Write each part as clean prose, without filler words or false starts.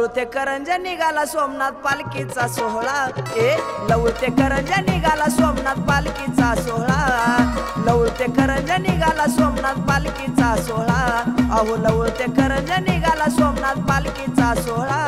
लवळते करंजा निघाला सोमनाथ पालखीचा सोहळा लवळते करंजा निघाला सोमनाथ पालखीचा सोहळा लवळते करंजा निघाला सोमनाथ पालखीचा सोहळा अहो लवळते करंजा निघाला सोमनाथ पालखीचा सोहळा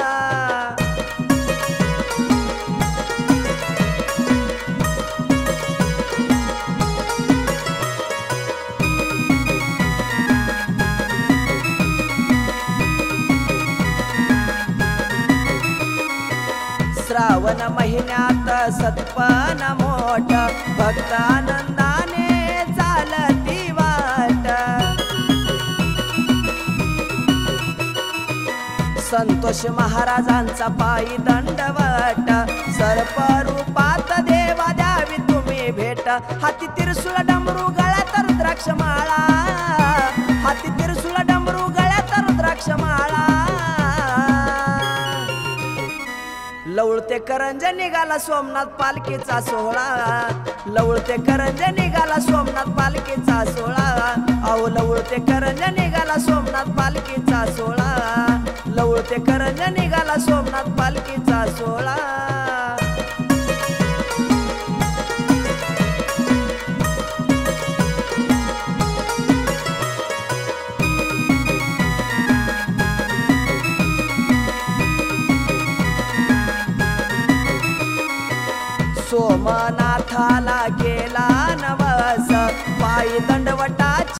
श्रावण महिन्यात सत्पन मोठ भक्त आनंदाने चालती वाट संतोष महाराजांचा पायी दंडवट सर्प रूपात देवा द्यावी तुम्ही भेट हाती त्रिशूळ डमरू गळ्यात रुद्राक्षमाळा हाती त्रिशूळ डमरू गळ्यात रुद्राक्षमाळा लवळते करंजा निघाला सोमनाथ पालखीचा सोहळा लवळते करंजा निघाला सोमनाथ पालखीचा सोहळा अहो लवळते करंजा निघाला सोमनाथ पालखीचा सोहळा लवळते करंजा निघाला सोमनाथ पालखीचा सोहळा सोमनाथाला गेला